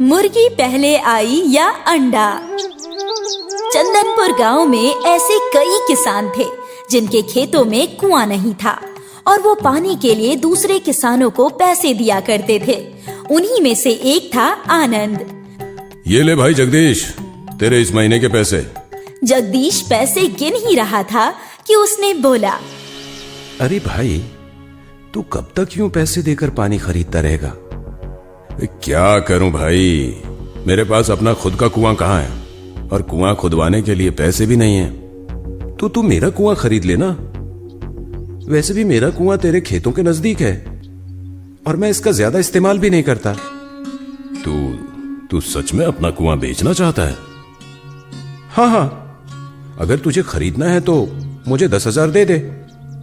मुर्गी पहले आई या अंडा। चंदनपुर गांव में ऐसे कई किसान थे जिनके खेतों में कुआं नहीं था और वो पानी के लिए दूसरे किसानों को पैसे दिया करते थे। उन्हीं में से एक था आनंद। ये ले भाई जगदीश, तेरे इस महीने के पैसे। जगदीश पैसे गिन ही रहा था कि उसने बोला, अरे भाई, तू कब तक यूं पैसे देकर पानी खरीदता रहेगा? क्या करूं भाई, मेरे पास अपना खुद का कुआं कहाँ है और कुआं खुदवाने के लिए पैसे भी नहीं हैं। तो तू मेरा कुआं खरीद लेना। वैसे भी मेरा कुआं तेरे खेतों के नजदीक है और मैं इसका ज्यादा इस्तेमाल भी नहीं करता। तू सच में अपना कुआं बेचना चाहता है? हाँ, अगर तुझे खरीदना है तो मुझे 10,000 दे दे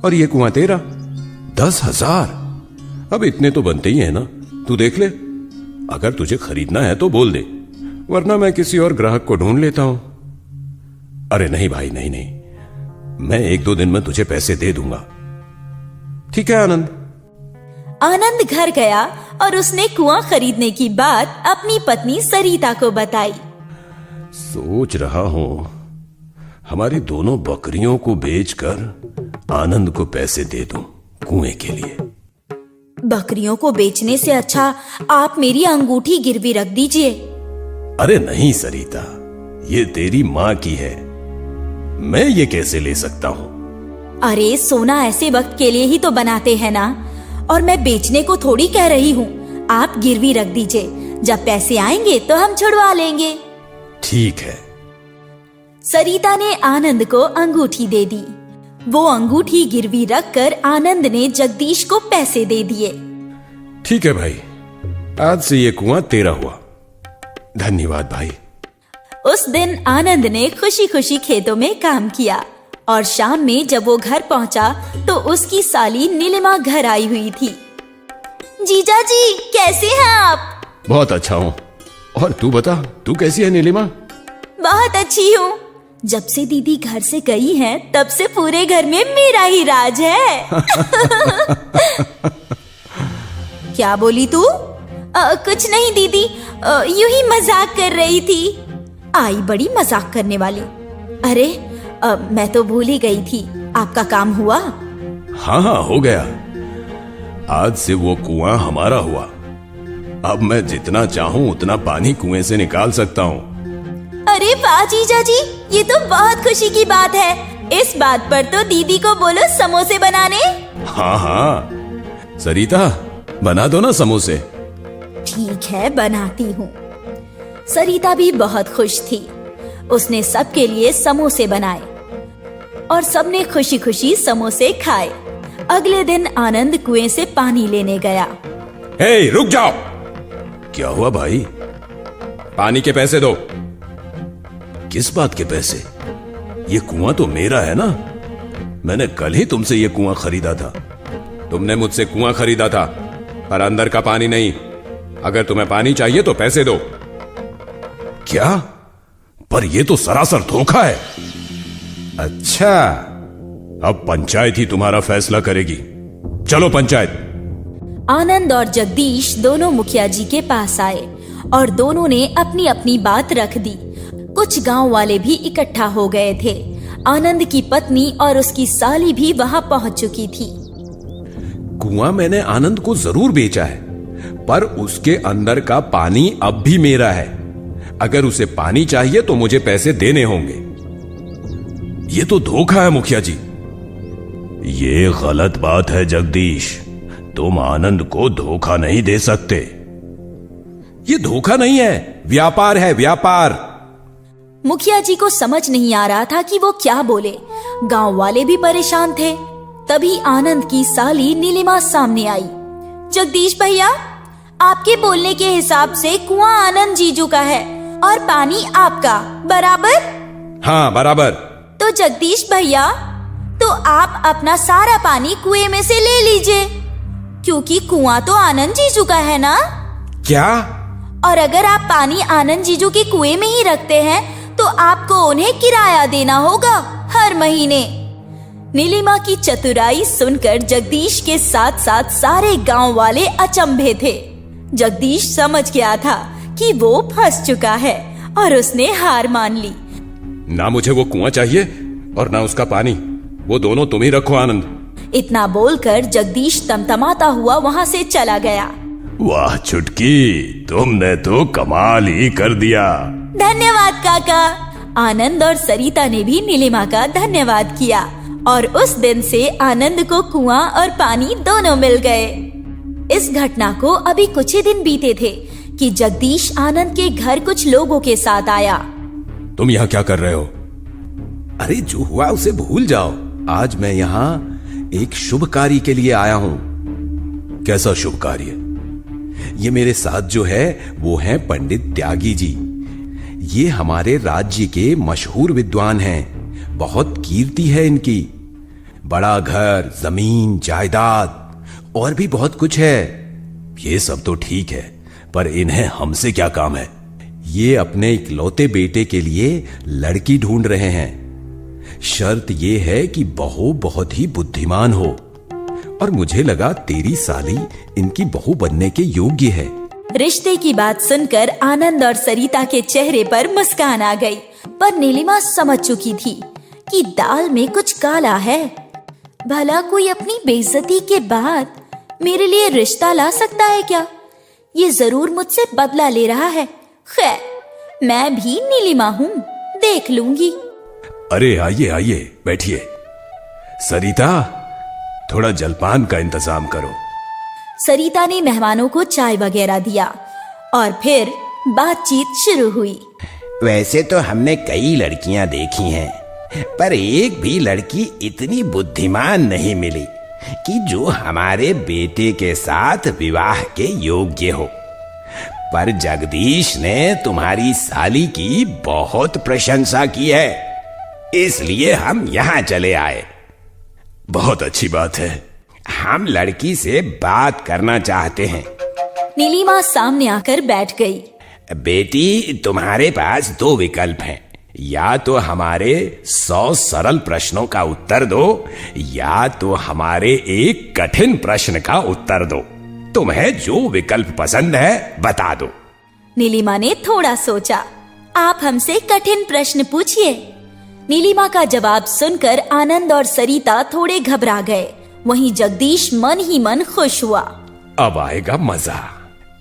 और ये कुआं तेरा। 10,000? अब इतने तो बनते ही है ना, तू देख ले। अगर तुझे खरीदना है तो बोल दे, वरना मैं किसी और ग्राहक को ढूंढ लेता हूं। अरे नहीं भाई, नहीं, मैं 1-2 दिन में तुझे पैसे दे दूंगा। ठीक है आनंद। आनंद घर गया और उसने कुआं खरीदने की बात अपनी पत्नी सरिता को बताई। सोच रहा हूं हमारी दोनों बकरियों को बेचकर आनंद को पैसे दे दूं कुएं के लिए। बकरियों को बेचने से अच्छा आप मेरी अंगूठी गिरवी रख दीजिए। अरे नहीं सरिता, ये तेरी माँ की है, मैं ये कैसे ले सकता हूँ? अरे सोना ऐसे वक्त के लिए ही तो बनाते हैं ना, और मैं बेचने को थोड़ी कह रही हूँ। आप गिरवी रख दीजिए, जब पैसे आएंगे तो हम छुड़वा लेंगे। ठीक है। सरिता ने आनंद को अंगूठी दे दी। वो अंगूठी गिरवी रखकर आनंद ने जगदीश को पैसे दे दिए। ठीक है भाई, आज से ये कुआं तेरा हुआ। धन्यवाद भाई। उस दिन आनंद ने खुशी खुशी खेतों में काम किया और शाम में जब वो घर पहुंचा तो उसकी साली नीलिमा घर आई हुई थी। जीजा जी, कैसे हैं आप? बहुत अच्छा हूँ। और तू बता, तू कैसी है नीलिमा? बहुत अच्छी हूँ। जब से दीदी घर से गई हैं, तब से पूरे घर में मेरा ही राज है। क्या बोली तू? कुछ नहीं दीदी, यूं ही मजाक कर रही थी। आई बड़ी मजाक करने वाली। अरे मैं तो भूल ही गई थी, आपका काम हुआ? हाँ, हो गया। आज से वो कुआं हमारा हुआ। अब मैं जितना चाहूं उतना पानी कुएं से निकाल सकता हूँ। अरे वाह जीजा जी, ये तो बहुत खुशी की बात है। इस बात पर तो दीदी को बोलो समोसे बनाने। हाँ, सरिता बना दो ना समोसे। ठीक है, बनाती हूँ। सरिता भी बहुत खुश थी। उसने सबके लिए समोसे बनाए और सबने खुशी खुशी समोसे खाए। अगले दिन आनंद कुएं से पानी लेने गया। हे, रुक जाओ। क्या हुआ भाई? पानी के पैसे दो। किस बात के पैसे? ये कुआं तो मेरा है ना, मैंने कल ही तुमसे ये कुआं खरीदा था। तुमने मुझसे कुआं खरीदा था पर अंदर का पानी नहीं। अगर तुम्हें पानी चाहिए तो पैसे दो। क्या? पर यह तो सरासर धोखा है। अच्छा, अब पंचायत ही तुम्हारा फैसला करेगी। चलो पंचायत। आनंद और जगदीश दोनों मुखिया जी के पास आए और दोनों ने अपनी अपनी बात रख दी। कुछ गांव वाले भी इकट्ठा हो गए थे। आनंद की पत्नी और उसकी साली भी वहां पहुंच चुकी थी। कुआं मैंने आनंद को जरूर बेचा है, पर उसके अंदर का पानी अब भी मेरा है। अगर उसे पानी चाहिए तो मुझे पैसे देने होंगे। ये तो धोखा है मुखिया जी। ये गलत बात है जगदीश, तुम आनंद को धोखा नहीं दे सकते। ये धोखा नहीं है, व्यापार है, व्यापार। मुखिया जी को समझ नहीं आ रहा था कि वो क्या बोले। गांव वाले भी परेशान थे। तभी आनंद की साली नीलिमा सामने आई। जगदीश भैया, आपके बोलने के हिसाब से कुआं आनंद जीजू का है और पानी आपका, बराबर? हाँ, बराबर। तो जगदीश भैया, तो आप अपना सारा पानी कुएं में से ले लीजिए, क्योंकि कुआं तो आनंद जीजू का है ना? क्या? और अगर आप पानी आनंद जीजू के कुएं में ही रखते हैं तो आपको उन्हें किराया देना होगा हर महीने। नीलिमा की चतुराई सुनकर जगदीश के साथ साथ सारे गांव वाले अचंभे थे। जगदीश समझ गया था कि वो फंस चुका है और उसने हार मान ली। ना मुझे वो कुआं चाहिए और ना उसका पानी, वो दोनों तुम ही रखो आनंद। इतना बोलकर जगदीश तमतमाता हुआ वहां से चला गया। वाह चुटकी, तुमने तो कमाल ही कर दिया। धन्यवाद काका। आनंद और सरिता ने भी नीलिमा का धन्यवाद किया और उस दिन से आनंद को कुआं और पानी दोनों मिल गए। इस घटना को अभी कुछ ही दिन बीते थे कि जगदीश आनंद के घर कुछ लोगों के साथ आया। तुम यहाँ क्या कर रहे हो? अरे जो हुआ उसे भूल जाओ। आज मैं यहाँ एक शुभ कार्य के लिए आया हूँ। कैसा शुभ कार्य? ये मेरे साथ जो है वो है पंडित त्यागी जी। ये हमारे राज्य के मशहूर विद्वान हैं। बहुत कीर्ति है इनकी। बड़ा घर, जमीन, जायदाद और भी बहुत कुछ है। ये सब तो ठीक है, पर इन्हें हमसे क्या काम है? ये अपने इकलौते बेटे के लिए लड़की ढूंढ रहे हैं। शर्त ये है कि बहू बहुत ही बुद्धिमान हो, और मुझे लगा तेरी साली इनकी बहू बनने के योग्य है। रिश्ते की बात सुनकर आनंद और सरिता के चेहरे पर मुस्कान आ गई, पर नीलिमा समझ चुकी थी कि दाल में कुछ काला है। भला कोई अपनी बेइज्जती के बाद मेरे लिए रिश्ता ला सकता है क्या? ये जरूर मुझसे बदला ले रहा है। खैर, मैं भी नीलिमा हूँ, देख लूंगी। अरे आइए आइए, बैठिए। सरिता, थोड़ा जलपान का इंतजाम करो। सरिता ने मेहमानों को चाय वगैरह दिया और फिर बातचीत शुरू हुई। वैसे तो हमने कई लड़कियां देखी हैं, पर एक भी लड़की इतनी बुद्धिमान नहीं मिली कि जो हमारे बेटे के साथ विवाह के योग्य हो। पर जगदीश ने तुम्हारी साली की बहुत प्रशंसा की है, इसलिए हम यहाँ चले आए। बहुत अच्छी बात है। हम लड़की से बात करना चाहते हैं। नीलिमा सामने आकर बैठ गई। बेटी, तुम्हारे पास दो विकल्प हैं। या तो हमारे 100 सरल प्रश्नों का उत्तर दो, या तो हमारे एक कठिन प्रश्न का उत्तर दो। तुम्हें जो विकल्प पसंद है बता दो। नीलिमा ने थोड़ा सोचा। आप हमसे कठिन प्रश्न पूछिए। नीलिमा का जवाब सुनकर आनंद और सरिता थोड़े घबरा गए। वहीं जगदीश मन ही मन खुश हुआ। अब आएगा मजा।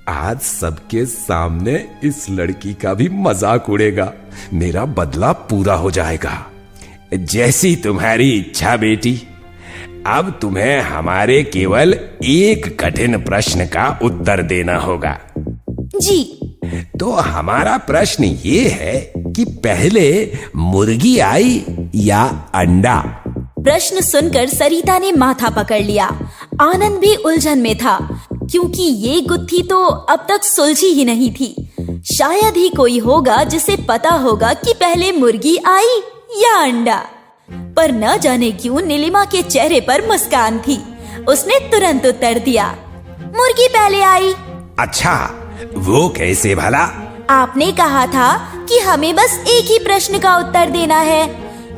आज सबके सामने इस लड़की का भी मजाक उड़ेगा। मेरा बदला पूरा हो जाएगा। जैसी तुम्हारी इच्छा बेटी। अब तुम्हें हमारे केवल एक कठिन प्रश्न का उत्तर देना होगा। जी। तो हमारा प्रश्न ये है कि पहले मुर्गी आई या अंडा? प्रश्न सुनकर सरिता ने माथा पकड़ लिया। आनंद भी उलझन में था, क्योंकि ये गुत्थी तो अब तक सुलझी ही नहीं थी। शायद ही कोई होगा जिसे पता होगा कि पहले मुर्गी आई या अंडा। पर न जाने क्यों नीलिमा के चेहरे पर मुस्कान थी। उसने तुरंत उत्तर दिया, मुर्गी पहले आई। अच्छा, वो कैसे भला? आपने कहा था कि हमें बस एक ही प्रश्न का उत्तर देना है।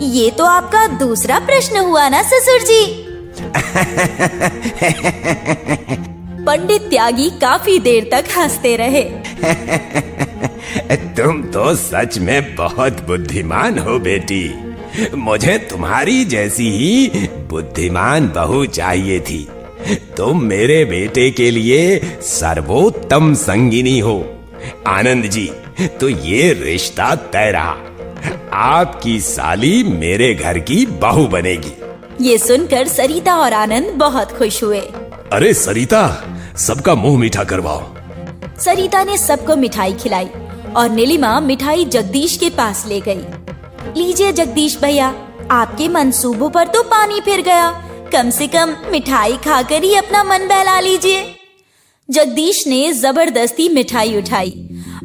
ये तो आपका दूसरा प्रश्न हुआ ना ससुर जी? पंडित त्यागी काफी देर तक हंसते रहे। तुम तो सच में बहुत बुद्धिमान हो बेटी। मुझे तुम्हारी जैसी ही बुद्धिमान बहू चाहिए थी। तुम मेरे बेटे के लिए सर्वोत्तम संगिनी हो। आनंद जी, तो ये रिश्ता तय रहा। आपकी साली मेरे घर की बहू बनेगी। ये सुनकर सरिता और आनंद बहुत खुश हुए। अरे सरिता, सबका मुंह मीठा करवाओ। सरिता ने सबको मिठाई खिलाई और नीलिमा मिठाई जगदीश के पास ले गई। लीजिए जगदीश भैया, आपके मंसूबों पर तो पानी फिर गया। कम से कम मिठाई खाकर ही अपना मन बहला लीजिए। जगदीश ने जबरदस्ती मिठाई उठाई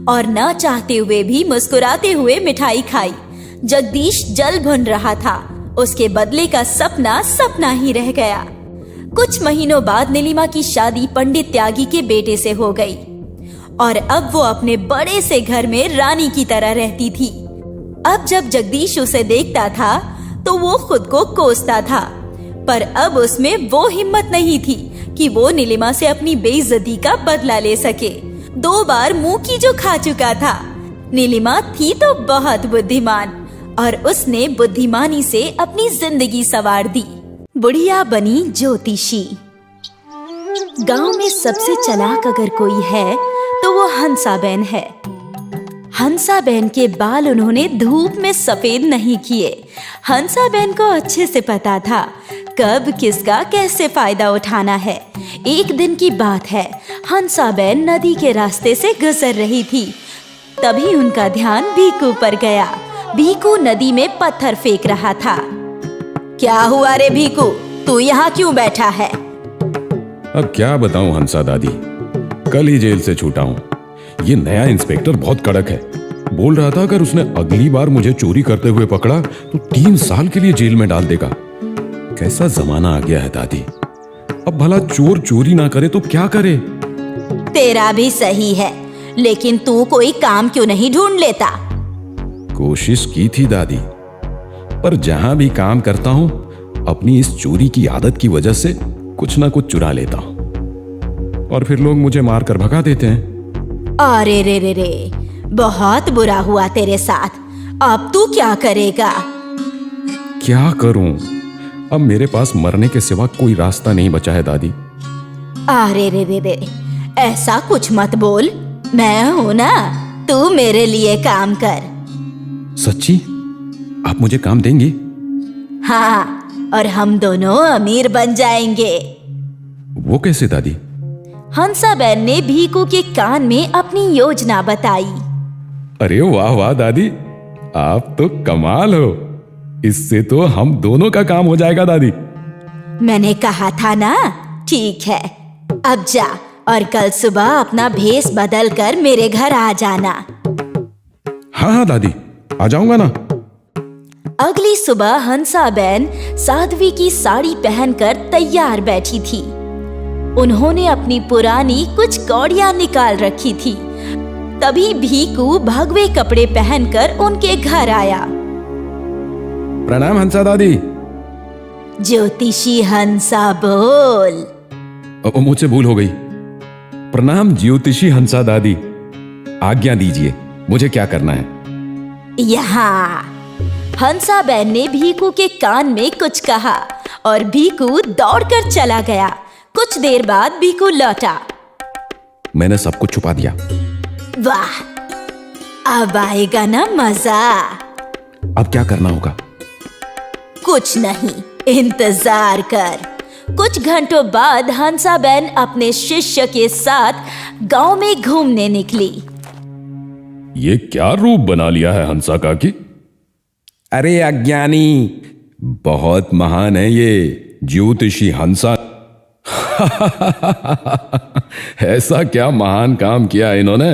और न चाहते हुए भी मुस्कुराते हुए मिठाई खाई। जगदीश जल भुन रहा था। उसके बदले का सपना सपना ही रह गया। कुछ महीनों बाद नीलिमा की शादी पंडित त्यागी के बेटे से हो गई और अब वो अपने बड़े से घर में रानी की तरह रहती थी। अब जब जगदीश उसे देखता था तो वो खुद को कोसता था, पर अब उसमें वो हिम्मत नहीं थी कि वो नीलिमा से अपनी बेइज्जती का बदला ले सके। 2 बार मुंह की जो खा चुका था। नीलिमा थी तो बहुत बुद्धिमान और उसने बुद्धिमानी से अपनी जिंदगी संवार दी। बुढ़िया बनी ज्योतिषी। गांव में सबसे चालाक अगर कोई है तो वो हंसाबेन है। हंसाबेन के बाल उन्होंने धूप में सफेद नहीं किए। हंसाबेन को अच्छे से पता था कब किसका कैसे फायदा उठाना है। एक दिन की बात है, हंसाबेन नदी के रास्ते से गुजर रही थी। तभी उनका ध्यान भीकू पर गया। भीकू नदी में पत्थर फेंक रहा था। क्या हुआ रे भीकू, तू यहाँ क्यों बैठा है? अब क्या बताऊं हंसा दादी, कल ही जेल से छूटा हूं। ये नया इंस्पेक्टर बहुत कड़क है। बोल रहा था अगर उसने अगली बार मुझे चोरी करते हुए पकड़ा तो 3 साल के लिए जेल में डाल देगा। कैसा जमाना आ गया है दादी। अब भला चोर चोरी ना करे तो क्या करे? तेरा भी सही है, लेकिन तू कोई काम क्यों नहीं ढूंढ लेता? कोशिश की थी दादी, पर जहां भी काम करता हूं अपनी इस चोरी की आदत की वजह से कुछ ना कुछ चुरा लेता हूं और फिर लोग मुझे मारकर भगा देते हैं। अरे रे रे रे, बहुत बुरा हुआ तेरे साथ। अब तू क्या करेगा? क्या करूं? अब मेरे पास मरने के सिवा कोई रास्ता नहीं बचा है दादी। अरे रे रे रे, ऐसा कुछ मत बोल। मैं हूं ना, तू मेरे लिए काम कर। सच्ची? आप मुझे काम देंगी? हाँ, और हम दोनों अमीर बन जाएंगे। वो कैसे दादी? हंसाबेन ने भीकू के कान में अपनी योजना बताई। अरे वाह वाह दादी, आप तो कमाल हो। इससे तो हम दोनों का काम हो जाएगा दादी। मैंने कहा था ना। ठीक है, अब जा और कल सुबह अपना भेष बदल कर मेरे घर आ जाना। हाँ हाँ दादी, आ जाऊंगा ना। अगली सुबह हंसाबेन साध्वी की साड़ी पहनकर तैयार बैठी थी। उन्होंने अपनी पुरानी कुछ कौड़ियां निकाल रखी थी। तभी भीकू भगवे कपड़े पहनकर उनके घर आया। प्रणाम हंसा दादी। ज्योतिषी हंसा बोल। मुझसे भूल हो गई। प्रणाम ज्योतिषी हंसा दादी। आज्ञा दीजिए, मुझे क्या करना है? यहाँ। हंसाबेन ने भीकू के कान में कुछ कहा और भीकू दौड़कर चला गया। कुछ देर बाद भीकू लौटा। मैंने सब कुछ छुपा दिया। वाह, अब आएगा ना मजा। अब क्या करना होगा? कुछ नहीं, इंतजार कर। कुछ घंटों बाद हंसाबेन अपने शिष्य के साथ गांव में घूमने निकली। ये क्या रूप बना लिया है हंसा काकी? अरे अज्ञानी, बहुत महान है ये ज्योतिषी हंसा। ऐसा क्या महान काम किया इन्होंने?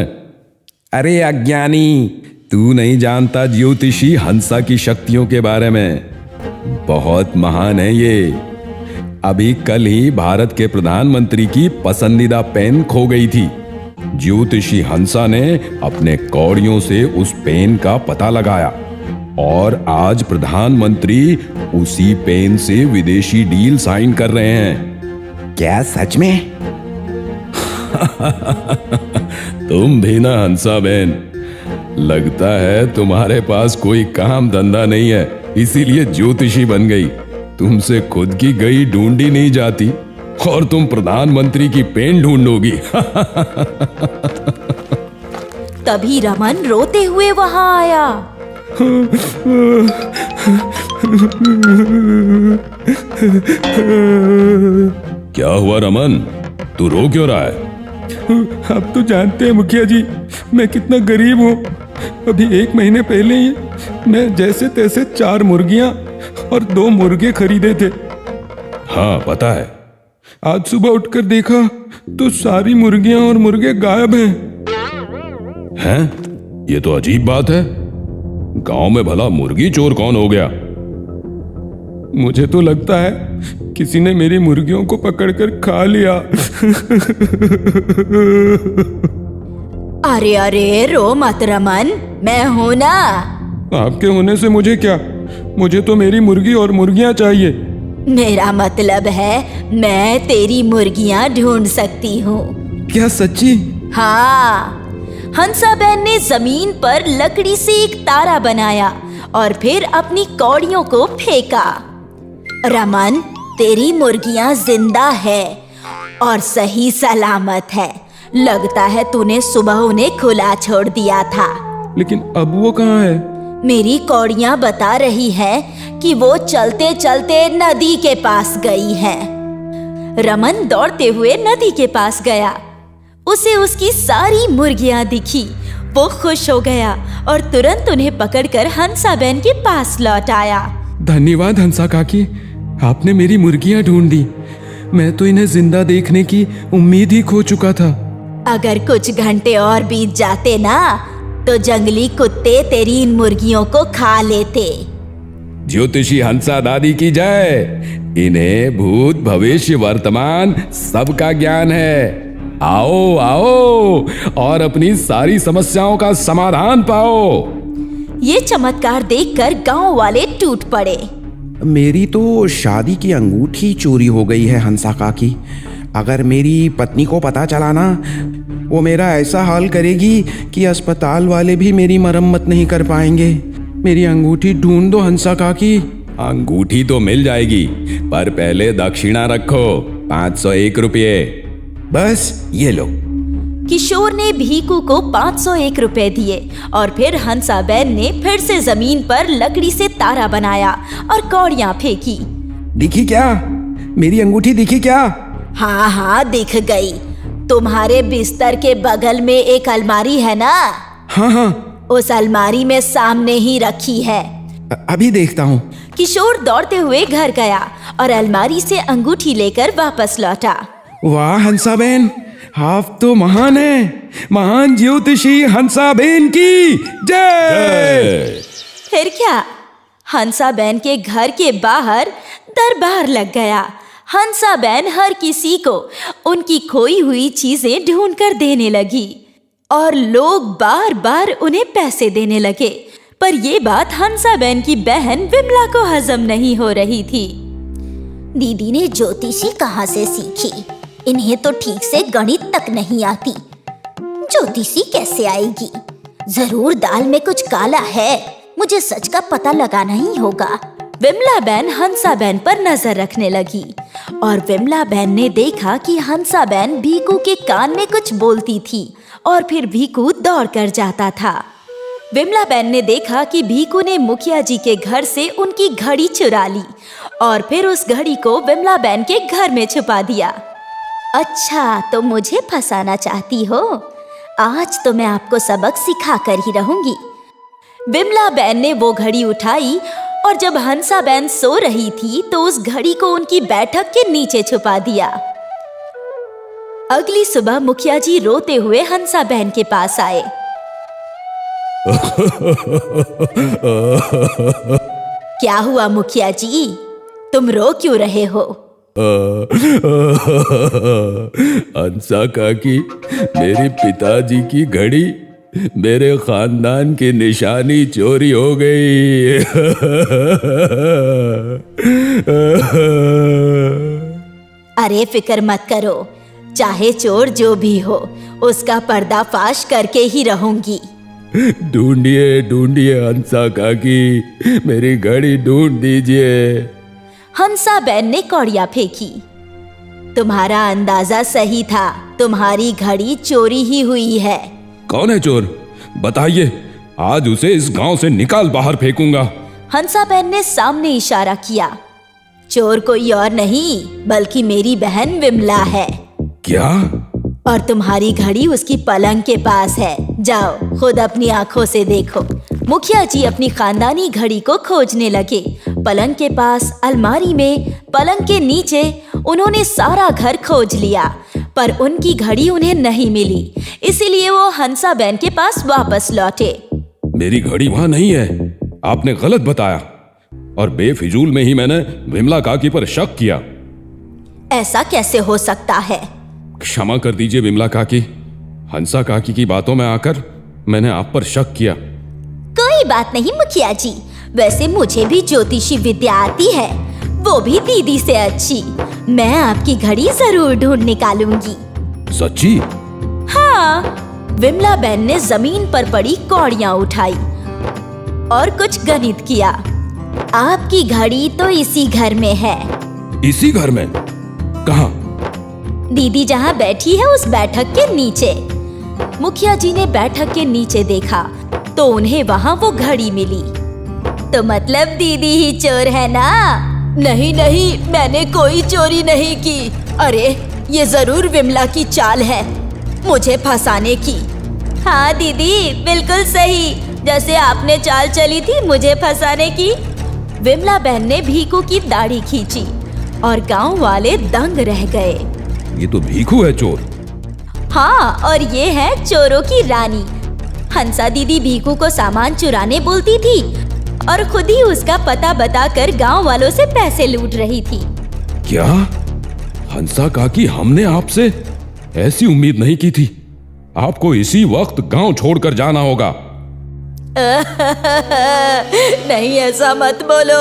अरे अज्ञानी, तू नहीं जानता ज्योतिषी हंसा की शक्तियों के बारे में। बहुत महान है ये। अभी कल ही भारत के प्रधानमंत्री की पसंदीदा पेन खो गई थी। ज्योतिषी हंसा ने अपने कौड़ियों से उस पेन का पता लगाया और आज प्रधानमंत्री उसी पेन से विदेशी डील साइन कर रहे हैं। क्या सच में? तुम भी ना हंसाबेन, लगता है तुम्हारे पास कोई काम धंधा नहीं है, इसीलिए ज्योतिषी बन गई। तुमसे खुद की गई ढूंढी नहीं जाती और तुम प्रधानमंत्री की पेन ढूंढोगी। तभी रमन रोते हुए वहां आया। क्या हुआ रमन, तू रो क्यों रहा है? आप तो जानते हैं मुखिया जी, मैं कितना गरीब हूँ। अभी 1 महीने पहले ही मैं जैसे तैसे 4 मुर्गियाँ और 2 मुर्गे खरीदे थे। हाँ पता है। आज सुबह उठकर देखा तो सारी मुर्गियाँ और मुर्गे गायब हैं। हैं? ये तो अजीब बात है। गांव में भला मुर्गी चोर कौन हो गया? मुझे तो लगता है किसी ने मेरी मुर्गियों को पकड़कर खा लिया। अरे अरे, रो मत रमन, मैं हूं ना। आपके होने से मुझे क्या, मुझे तो मेरी मुर्गी और मुर्गियां चाहिए। मेरा मतलब है मैं तेरी मुर्गियां ढूंढ सकती हूँ। क्या सच्ची? हाँ, हंसाबेन ने जमीन पर लकड़ी से एक तारा बनाया और फिर अपनी कौड़ियों को फेंका। रमन, तेरी मुर्गियां जिंदा है और सही सलामत है। लगता है तूने सुबह उन्हें खुला छोड़ दिया था। लेकिन अब वो कहाँ है? मेरी कौड़ियां बता रही है कि वो चलते चलते नदी के पास गई है। रमन दौड़ते हुए नदी के पास गया। उसे उसकी सारी मुर्गियां दिखी। वो खुश हो गया और तुरंत उन्हें पकड़कर हंसाबेन के पास लौट आया। धन्यवाद हंसा काकी, आपने मेरी मुर्गियां ढूंढ दी। मैं तो इन्हें जिंदा देखने की उम्मीद ही खो चुका था। अगर कुछ घंटे और बीत जाते ना, तो जंगली कुत्ते तेरी इन मुर्गियों को खा लेते। ज्योतिषी हंसा दादी की जय। इन्हें भूत भविष्य वर्तमान सबका ज्ञान है। आओ आओ और अपनी सारी समस्याओं का समाधान पाओ। ये चमत्कार देखकर गांव वाले टूट पड़े। मेरी तो शादी की अंगूठी चोरी हो गई है हंसा काकी। अगर मेरी पत्नी को पता चला ना, वो मेरा ऐसा हाल करेगी कि अस्पताल वाले भी मेरी मरम्मत नहीं कर पाएंगे। मेरी अंगूठी ढूंढ दो हंसा काकी। अंगूठी तो मिल जाएगी, पर पहले दक्षिणा रखो, 501 रुपये। बस ये लो। किशोर ने भीकू को 501 रुपए दिए और फिर हंसाबेन ने फिर से जमीन पर लकड़ी से तारा बनाया और कौड़ियां फेंकी। दिखी क्या? मेरी अंगूठी दिखी क्या? हाँ हाँ, दिख गई। तुम्हारे बिस्तर के बगल में एक अलमारी है ना? हाँ हाँ, उस अलमारी में सामने ही रखी है। अभी देखता हूँ। किशोर दौड़ते हुए घर गया और अलमारी से अंगूठी लेकर वापस लौटा। वाह हंसाबेन, आप तो महान है। महान ज्योतिषी हंसाबेन की जय। फिर क्या, हंसाबेन के घर के बाहर दरबार लग गया। हंसाबेन हर किसी को उनकी खोई हुई चीजें ढूंढ कर देने लगी और लोग बार बार उन्हें पैसे देने लगे। पर ये बात हंसाबेन की बहन विमला को हजम नहीं हो रही थी। दीदी ने ज्योतिषी कहाँ से सीखी? इन्हें तो ठीक से गणित तक नहीं आती। ज्योतिषी कैसे आएगी? जरूर दाल में कुछ काला है। मुझे सच का पता लगाना ही होगा। विमला बहन हंसाबेन पर नजर रखने लगी और विमला बहन ने देखा कि हंसाबेन भीकू के कान में कुछ बोलती थी और फिर भीकू दौड़ कर जाता था। विमला बहन ने देखा कि भीकू ने मुखिया जी के घर से उनकी घड़ी चुरा ली और फिर उस घड़ी को विमला बहन के घर में छुपा दिया। अच्छा, तो मुझे फंसाना चाहती हो? आज तो मैं आपको सबक सिखा कर ही रहूंगी। विमला बहन ने वो घड़ी उठाई और जब हंसाबेन सो रही थी तो उस घड़ी को उनकी बैठक के नीचे छुपा दिया। अगली सुबह मुखिया जी रोते हुए हंसाबेन के पास आए। क्या हुआ मुखिया जी, तुम रो क्यों रहे हो? हंसा काकी, मेरे पिताजी की घड़ी मेरे खानदान की निशानी चोरी हो गई। अरे फिक्र मत करो, चाहे चोर जो भी हो उसका पर्दाफाश करके ही रहूंगी। ढूंढिए ढूंढिए हंसा काकी, मेरी घड़ी ढूंढ दीजिए। हंसाबेन ने कौड़ियां फेंकी। तुम्हारा अंदाजा सही था, तुम्हारी घड़ी चोरी ही हुई है। कौन है चोर? बताइए, आज उसे इस गांव से निकाल बाहर फेंकूंगा। हंसाबेन ने सामने इशारा किया। चोर कोई और नहीं बल्कि मेरी बहन विमला है। क्या? और तुम्हारी घड़ी उसकी पलंग के पास है। जाओ खुद अपनी आंखों से देखो। मुखिया जी अपनी खानदानी घड़ी को खोजने लगे। पलंग के पास, अलमारी में, पलंग के नीचे, उन्होंने सारा घर खोज लिया पर उनकी घड़ी उन्हें नहीं मिली। इसीलिए वो हंसाबेन के पास वापस लौटे। मेरी घड़ी वहां नहीं है, आपने गलत बताया और बेफिजूल में ही मैंने विमला काकी पर शक किया। ऐसा कैसे हो सकता है? क्षमा कर दीजिए विमला काकी, हंसा काकी की बातों में आकर मैंने आप पर शक किया। कोई बात नहीं मुखिया जी, वैसे मुझे भी ज्योतिषी विद्या आती है, वो भी दीदी से अच्छी। मैं आपकी घड़ी जरूर ढूंढ निकालूंगी। सच्ची? हाँ, विमला बहन ने जमीन पर पड़ी कौड़ियां उठाई और कुछ गणित किया। आपकी घड़ी तो इसी घर में है। इसी घर में? कहाँ? दीदी जहाँ बैठी है उस बैठक के नीचे। मुखिया जी ने बैठक के नीचे देखा तो उन्हें वहाँ वो घड़ी मिली। तो मतलब दीदी ही चोर है ना? नहीं नहीं, मैंने कोई चोरी नहीं की। अरे ये जरूर विमला की चाल है मुझे फंसाने की। हाँ दीदी, बिल्कुल सही, जैसे आपने चाल चली थी मुझे फंसाने की। विमला बहन ने भीखू की दाढ़ी खींची और गांव वाले दंग रह गए। ये तो भीखू है चोर। हाँ, और ये है चोरों की रानी। हंसा दीदी भीखू को सामान चुराने बोलती थी और खुद ही उसका पता बताकर गांव वालों से पैसे लूट रही थी। क्या? हंसा काकी, हमने आपसे ऐसी उम्मीद नहीं की थी। आपको इसी वक्त गांव छोड़कर जाना होगा। नहीं, ऐसा मत बोलो,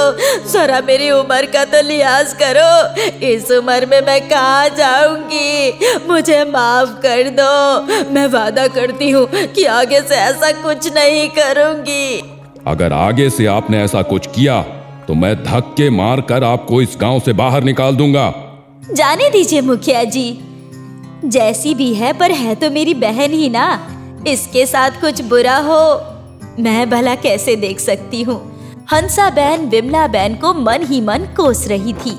जरा मेरी उम्र का तो लिहाज करो। इस उम्र में मैं कहाँ जाऊंगी? मुझे माफ कर दो। मैं वादा करती हूँ कि आगे से ऐसा कुछ नहीं करूंगी। अगर आगे से आपने ऐसा कुछ किया तो मैं धक्के मार कर आपको इस गांव से बाहर निकाल दूंगा। जाने दीजिए मुखिया जी, जैसी भी है पर है तो मेरी बहन ही ना। इसके साथ कुछ बुरा हो मैं भला कैसे देख सकती हूँ। हंसा बहन विमला बहन को मन ही मन कोस रही थी,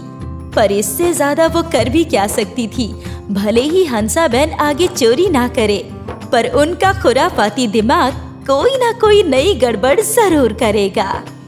पर इससे ज्यादा वो कर भी क्या सकती थी। भले ही हंसा बहन आगे चोरी ना करे, पर उनका खुरापाती दिमाग कोई ना कोई नई गड़बड़ जरूर करेगा।